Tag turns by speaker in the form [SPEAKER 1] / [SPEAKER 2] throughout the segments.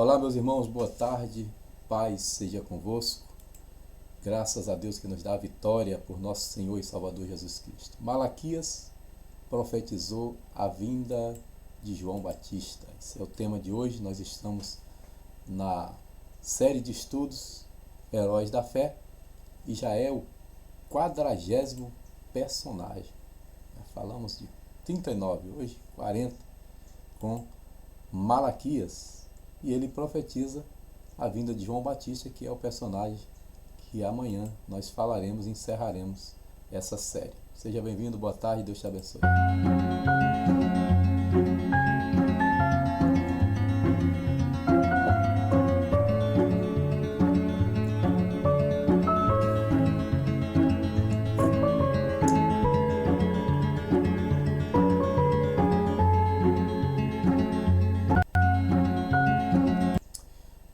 [SPEAKER 1] Olá, meus irmãos, boa tarde, paz seja convosco. Graças a Deus que nos dá a vitória por nosso Senhor e Salvador Jesus Cristo. Malaquias profetizou a vinda de João Batista. Esse é o tema de hoje. Nós estamos na série de estudos Heróis da Fé e já é o 40º personagem. Falamos de 39, hoje 40, com Malaquias. E ele profetiza a vinda de João Batista, que é o personagem que amanhã nós falaremos e encerraremos essa série. Seja bem-vindo, boa tarde, Deus te abençoe.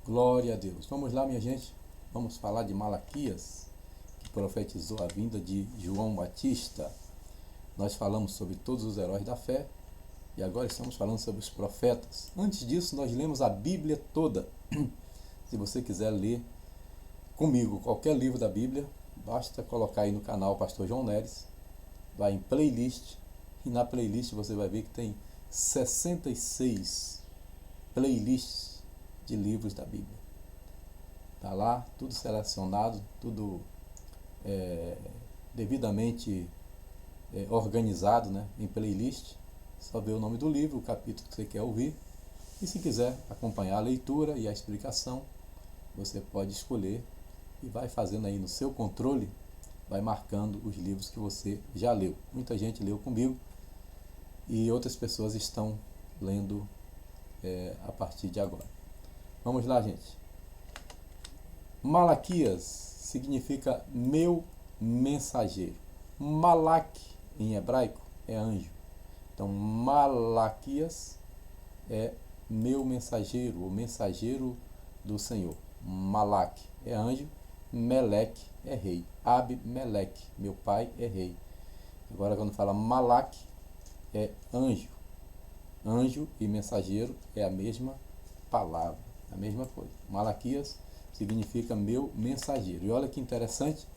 [SPEAKER 1] Glória a Deus. Vamos lá, minha gente. Vamos falar de Malaquias, que profetizou a vinda de João Batista. Nós falamos sobre todos os heróis da fé e agora estamos falando sobre os profetas. Antes disso, nós lemos a Bíblia toda. Se você quiser ler comigo qualquer livro da Bíblia, basta colocar aí no canal Pastor João Neres, vai em playlist e na playlist você vai ver que tem 66 playlists de livros da Bíblia. Está lá, tudo selecionado, tudo devidamente organizado, né, em playlist. Só ver o nome do livro, o capítulo que você quer ouvir. E se quiser acompanhar a leitura e a explicação, você pode escolher e vai fazendo aí no seu controle, vai marcando os livros que você já leu. Muita gente leu comigo e outras pessoas estão lendo a partir de agora. Vamos lá, gente. Malaquias significa meu mensageiro. Malak, em hebraico, é anjo. Então, Malaquias é meu mensageiro, o mensageiro do Senhor. Malak é anjo, Meleque é rei. Ab-Meleque, meu pai é rei. Agora, quando fala Malak, é anjo. Anjo e mensageiro é a mesma palavra, a mesma coisa. Malaquias significa meu mensageiro. E olha que interessante,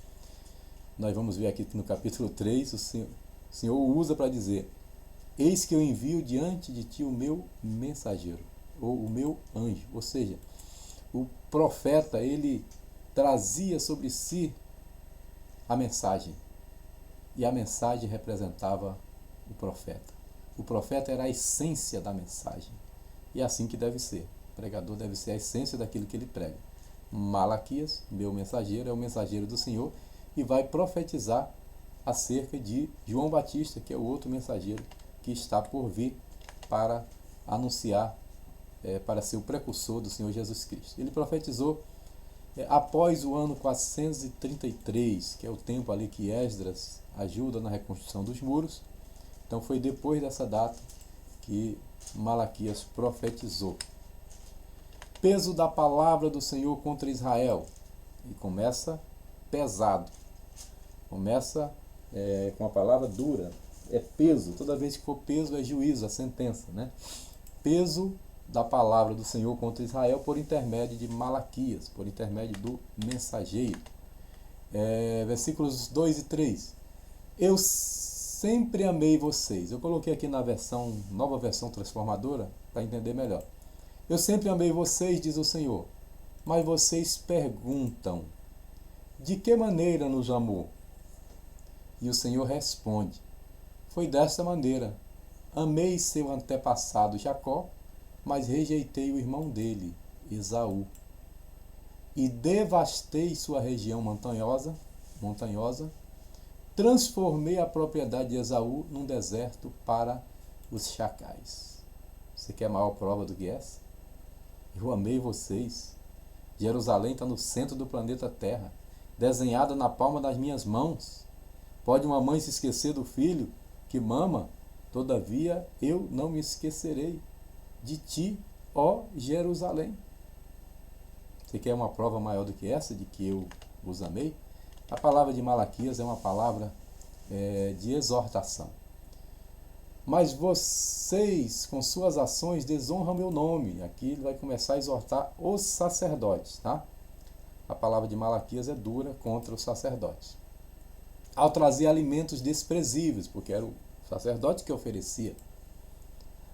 [SPEAKER 1] nós vamos ver aqui no capítulo 3, o Senhor usa para dizer: eis que eu envio diante de ti o meu mensageiro, ou o meu anjo. Ou seja, o profeta, ele trazia sobre si a mensagem, e a mensagem representava o profeta. O profeta era a essência da mensagem, e é assim que deve ser. O pregador deve ser a essência daquilo que ele prega. Malaquias, meu mensageiro, é o mensageiro do Senhor e vai profetizar acerca de João Batista, que é o outro mensageiro que está por vir para anunciar, para ser o precursor do Senhor Jesus Cristo. Ele profetizou após o ano 433, que é o tempo ali que Esdras ajuda na reconstrução dos muros. Então foi depois dessa data que Malaquias profetizou. Peso da palavra do Senhor contra Israel. E começa pesado. Começa com a palavra dura. É peso. Toda vez que for peso é juízo, é sentença, né? Peso da palavra do Senhor contra Israel por intermédio de Malaquias, por intermédio do mensageiro. Versículos 2 e 3. Eu sempre amei vocês. Eu coloquei aqui na nova versão transformadora para entender melhor. Eu sempre amei vocês, diz o Senhor, mas vocês perguntam: de que maneira nos amou? E o Senhor responde: foi desta maneira. Amei seu antepassado Jacó, mas rejeitei o irmão dele, Esaú. E devastei sua região montanhosa, transformei a propriedade de Esaú num deserto para os chacais. Você quer maior prova do que essa? Eu amei vocês. Jerusalém está no centro do planeta Terra, desenhada na palma das minhas mãos. Pode uma mãe se esquecer do filho que mama? Todavia eu não me esquecerei de ti, ó Jerusalém. Você quer uma prova maior do que essa, de que eu os amei? A palavra de Malaquias é uma palavra de exortação. Mas vocês, com suas ações, desonram meu nome. Aqui ele vai começar a exortar os sacerdotes, tá? A palavra de Malaquias é dura contra os sacerdotes. Ao trazer alimentos desprezíveis, porque era o sacerdote que oferecia,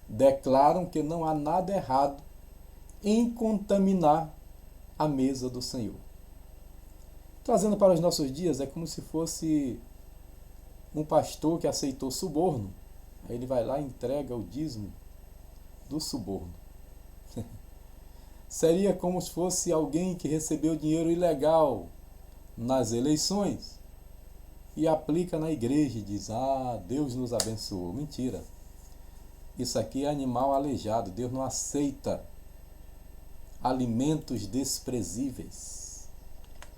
[SPEAKER 1] declaram que não há nada errado em contaminar a mesa do Senhor. Trazendo para os nossos dias, é como se fosse um pastor que aceitou suborno. Aí ele vai lá e entrega o dízimo do suborno. Seria como se fosse alguém que recebeu dinheiro ilegal nas eleições e aplica na igreja e diz: ah, Deus nos abençoou. Mentira. Isso aqui é animal aleijado. Deus não aceita alimentos desprezíveis,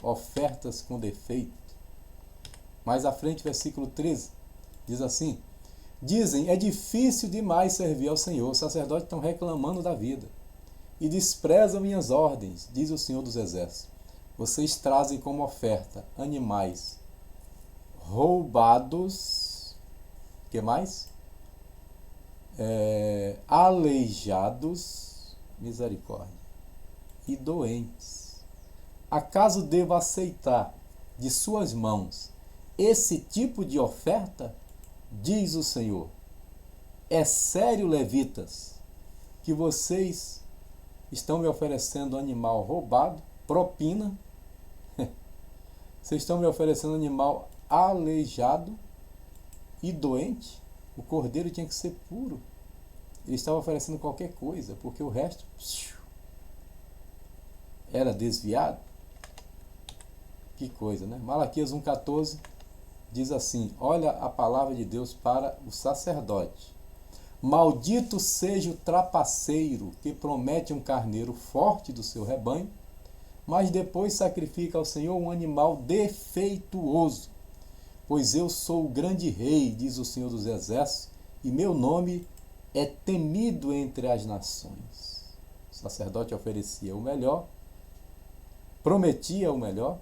[SPEAKER 1] ofertas com defeito. Mais à frente, versículo 13, diz assim: dizem, é difícil demais servir ao Senhor. Os sacerdotes estão reclamando da vida e desprezam minhas ordens, diz o Senhor dos Exércitos. Vocês trazem como oferta animais roubados, que mais? Aleijados, misericórdia, e doentes. Acaso devo aceitar de suas mãos esse tipo de oferta? Diz o Senhor. É sério, levitas, que vocês estão me oferecendo animal roubado, propina? Vocês estão me oferecendo animal aleijado e doente? O cordeiro tinha que ser puro. Ele estava oferecendo qualquer coisa, porque o resto era desviado. Que coisa, né? Malaquias 1,14 diz assim: olha a palavra de Deus para o sacerdote. Maldito seja o trapaceiro que promete um carneiro forte do seu rebanho, mas depois sacrifica ao Senhor um animal defeituoso. Pois eu sou o grande rei, diz o Senhor dos Exércitos, e meu nome é temido entre as nações. O sacerdote oferecia o melhor, prometia o melhor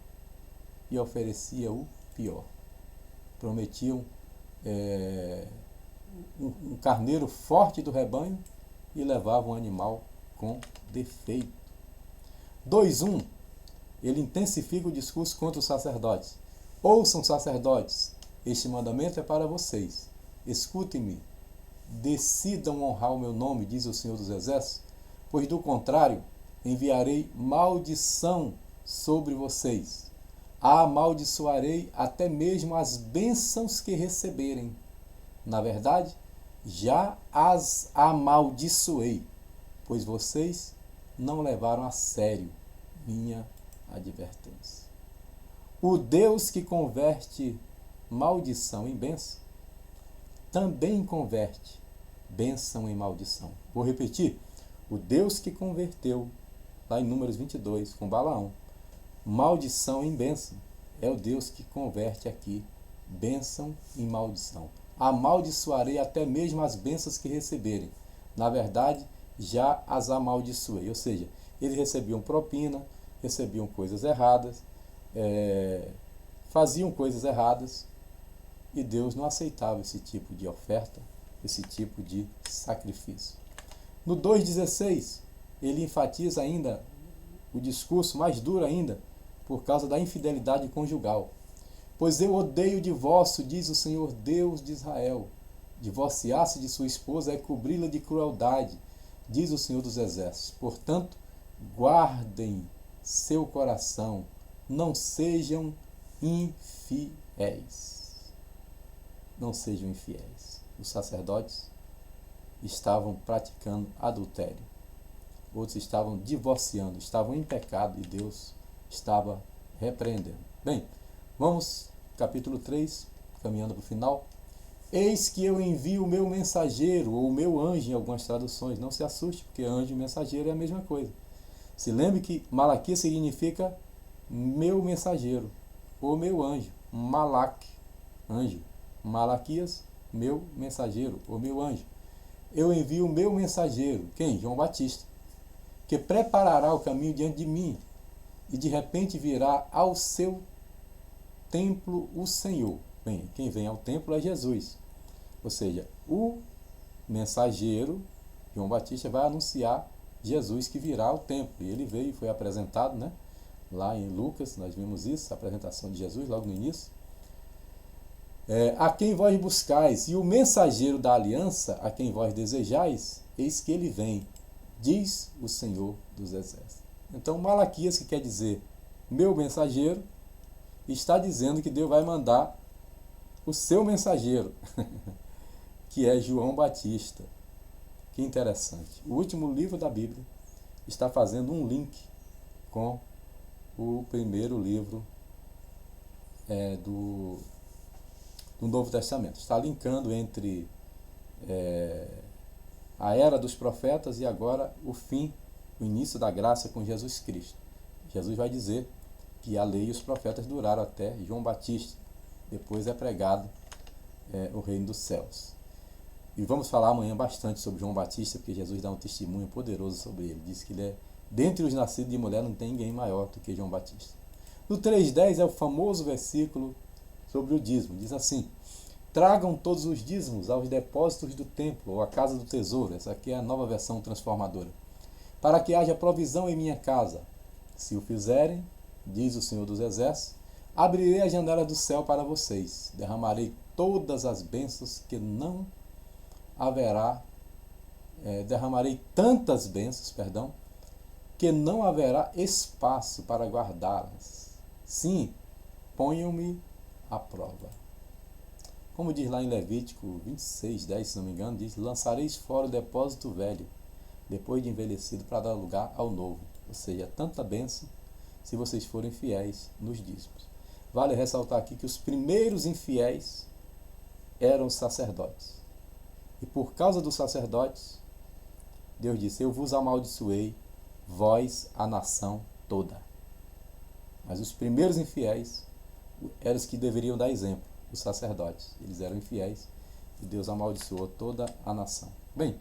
[SPEAKER 1] e oferecia o pior. Prometiam um carneiro forte do rebanho e levavam um animal com defeito. 2:1, ele intensifica o discurso contra os sacerdotes. Ouçam, sacerdotes, este mandamento é para vocês. Escutem-me, decidam honrar o meu nome, diz o Senhor dos Exércitos, pois do contrário enviarei maldição sobre vocês. Amaldiçoarei até mesmo as bênçãos que receberem. Na verdade, já as amaldiçoei, pois vocês não levaram a sério minha advertência. O Deus que converte maldição em bênção, também converte bênção em maldição. Vou repetir. O Deus que converteu, lá em Números 22, com Balaão, maldição em bênção, é o Deus que converte aqui bênção em maldição. Amaldiçoarei até mesmo as bênçãos que receberem. Na verdade, já as amaldiçoei. Ou seja, eles recebiam propina, recebiam coisas erradas, faziam coisas erradas, e Deus não aceitava esse tipo de oferta, esse tipo de sacrifício. No 2,16, ele enfatiza ainda o discurso mais duro ainda, por causa da infidelidade conjugal. Pois eu odeio o divórcio, diz o Senhor Deus de Israel. Divorciar-se de sua esposa é cobri-la de crueldade, diz o Senhor dos Exércitos. Portanto, guardem seu coração, não sejam infiéis. Não sejam infiéis. Os sacerdotes estavam praticando adultério. Outros estavam divorciando, estavam em pecado e Deus estava repreendendo. Bem, vamos, capítulo 3, caminhando para o final. Eis que eu envio o meu mensageiro, ou o meu anjo em algumas traduções. Não se assuste, porque anjo e mensageiro é a mesma coisa. Se lembre que Malaquias significa meu mensageiro, ou meu anjo. Malak, anjo. Malaquias, meu mensageiro, ou meu anjo. Eu envio o meu mensageiro. Quem? João Batista. Que preparará o caminho diante de mim. E de repente virá ao seu templo o Senhor. Bem, quem vem ao templo é Jesus. Ou seja, o mensageiro, João Batista, vai anunciar Jesus que virá ao templo. E ele veio e foi apresentado, né? Lá em Lucas, nós vimos isso, a apresentação de Jesus logo no início. A quem vós buscais, e o mensageiro da aliança, a quem vós desejais, eis que ele vem, diz o Senhor dos Exércitos. Então, Malaquias, que quer dizer meu mensageiro, está dizendo que Deus vai mandar o seu mensageiro, que é João Batista. Que interessante. O último livro da Bíblia está fazendo um link com o primeiro livro do Novo Testamento. Está linkando entre a era dos profetas e agora o fim, o início da graça com Jesus Cristo. Jesus vai dizer que a lei e os profetas duraram até João Batista. Depois é pregado o reino dos céus. E vamos falar amanhã bastante sobre João Batista, porque Jesus dá um testemunho poderoso sobre ele. Diz que ele dentre os nascidos de mulher, não tem ninguém maior do que João Batista. No 3:10 é o famoso versículo sobre o dízimo. Diz assim: tragam todos os dízimos aos depósitos do templo, ou à casa do tesouro. Essa aqui é a nova versão transformadora. Para que haja provisão em minha casa. Se o fizerem, diz o Senhor dos Exércitos, abrirei a janela do céu para vocês. Derramarei todas as bênçãos que não haverá, derramarei tantas bênçãos, que não haverá espaço para guardá-las. Sim, ponham-me à prova. Como diz lá em Levítico 26:10, se não me engano, diz: lançareis fora o depósito velho, depois de envelhecido, para dar lugar ao novo. Ou seja, tanta bênção, se vocês forem fiéis nos dízimos. Vale ressaltar aqui que os primeiros infiéis eram os sacerdotes. E por causa dos sacerdotes, Deus disse: eu vos amaldiçoei, vós, a nação toda. Mas os primeiros infiéis eram os que deveriam dar exemplo, os sacerdotes. Eles eram infiéis e Deus amaldiçoou toda a nação. Bem,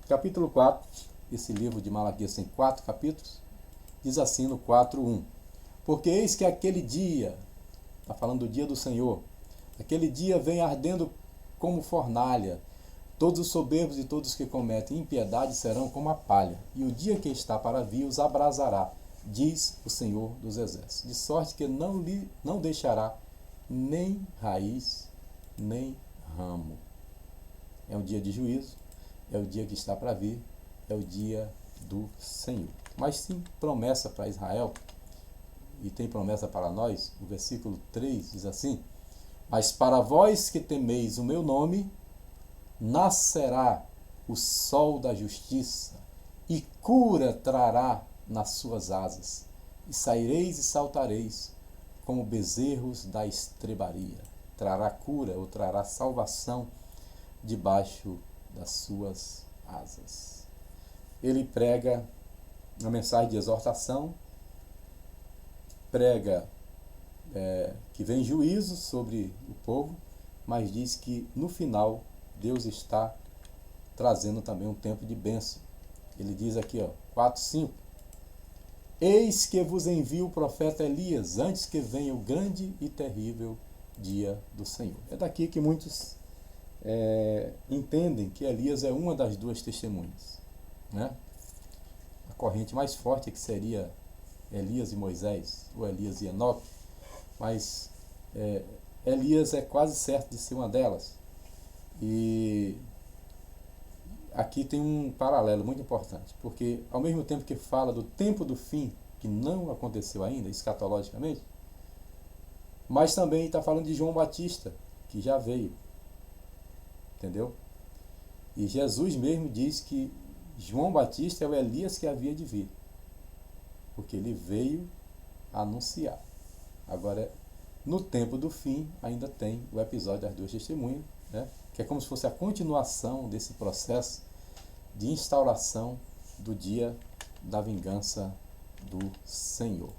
[SPEAKER 1] capítulo 4, esse livro de Malaquias tem 4 capítulos, diz assim no 4:1: porque eis que aquele dia, está falando do dia do Senhor, aquele dia vem ardendo como fornalha. Todos os soberbos e todos os que cometem impiedade serão como a palha, e o dia que está para vir os abrasará, diz o Senhor dos Exércitos, de sorte que não deixará nem raiz, nem ramo. É um dia de juízo, é o dia que está para vir, é o dia do Senhor. Mas sim, promessa para Israel, e tem promessa para nós. O versículo 3 diz assim: mas para vós que temeis o meu nome, nascerá o sol da justiça, e cura trará nas suas asas, e saireis e saltareis como bezerros da estrebaria. Trará cura, ou trará salvação debaixo das suas asas. Ele prega uma mensagem de exortação, prega que vem juízo sobre o povo, mas diz que no final Deus está trazendo também um tempo de bênção. Ele diz aqui, 4:5: eis que vos envio o profeta Elias, antes que venha o grande e terrível dia do Senhor. É daqui que muitos entendem que Elias é uma das duas testemunhas, né? A corrente mais forte é que seria Elias e Moisés, ou Elias e Enoque, mas Elias é quase certo de ser uma delas. E aqui tem um paralelo muito importante, porque ao mesmo tempo que fala do tempo do fim, que não aconteceu ainda, escatologicamente, mas também está falando de João Batista, que já veio, entendeu? E Jesus mesmo diz que João Batista é o Elias que havia de vir, porque ele veio anunciar. Agora, no tempo do fim, ainda tem o episódio das duas testemunhas, né? Que é como se fosse a continuação desse processo de instauração do dia da vingança do Senhor.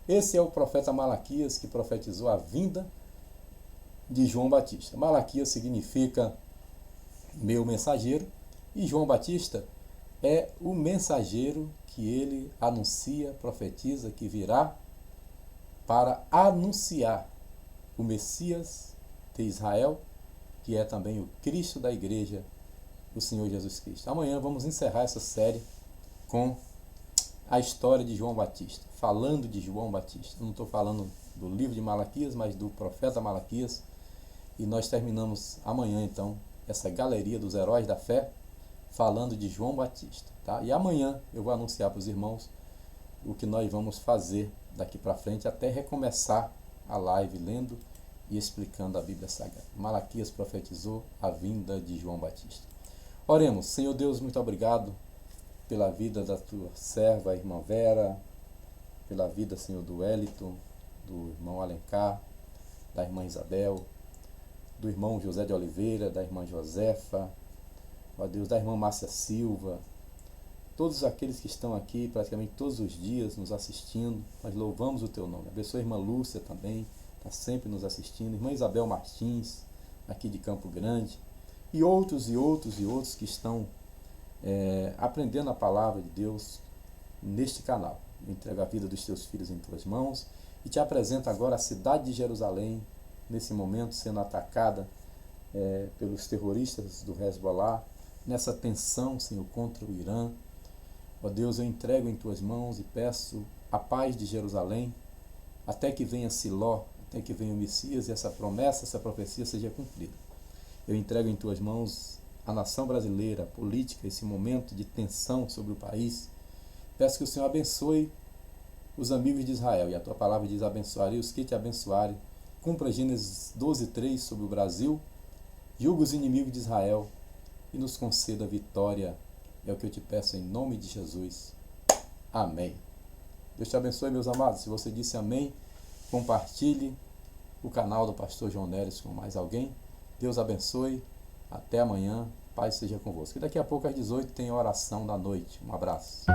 [SPEAKER 1] Esse é o profeta Malaquias, que profetizou a vinda de João Batista. Malaquias significa meu mensageiro, e João Batista é o mensageiro que ele anuncia, profetiza, que virá para anunciar o Messias de Israel, que é também o Cristo da igreja, o Senhor Jesus Cristo. Amanhã vamos encerrar essa série com a história de João Batista, falando de João Batista. Não estou falando do livro de Malaquias, mas do profeta Malaquias. E nós terminamos amanhã, então, essa galeria dos heróis da fé, falando de João Batista. Tá? E amanhã eu vou anunciar para os irmãos o que nós vamos fazer daqui para frente, até recomeçar a live lendo e explicando a Bíblia Sagrada. Malaquias profetizou a vinda de João Batista. Oremos. Senhor Deus, muito obrigado pela vida da tua serva, a irmã Vera, pela vida, Senhor, do Wellington, do irmão Alencar, da irmã Isabel, do irmão José de Oliveira, da irmã Josefa, ó Deus, da irmã Márcia Silva, todos aqueles que estão aqui praticamente todos os dias nos assistindo, nós louvamos o teu nome. Abençoa a irmã Lúcia também, está sempre nos assistindo, irmã Isabel Martins, aqui de Campo Grande, e outros que estão aprendendo a palavra de Deus neste canal. Eu entrego a vida dos teus filhos em tuas mãos e te apresento agora a cidade de Jerusalém, nesse momento sendo atacada pelos terroristas do Hezbollah, nessa tensão, Senhor, contra o Irã. Ó Deus, eu entrego em tuas mãos e peço a paz de Jerusalém, até que venha Siló, até que venha o Messias e essa promessa, essa profecia seja cumprida. Eu entrego em tuas mãos a nação brasileira, a política, esse momento de tensão sobre o país. Peço que o Senhor abençoe os amigos de Israel, e a tua palavra diz: abençoarei os que te abençoarem. Cumpra Gênesis 12:3 sobre o Brasil, julga os inimigos de Israel e nos conceda vitória. É o que eu te peço em nome de Jesus. Amém. Deus te abençoe, meus amados. Se você disse amém, compartilhe o canal do pastor João Neres com mais alguém. Deus abençoe. Até amanhã. Paz seja convosco. E daqui a pouco às 18 tem a oração da noite. Um abraço.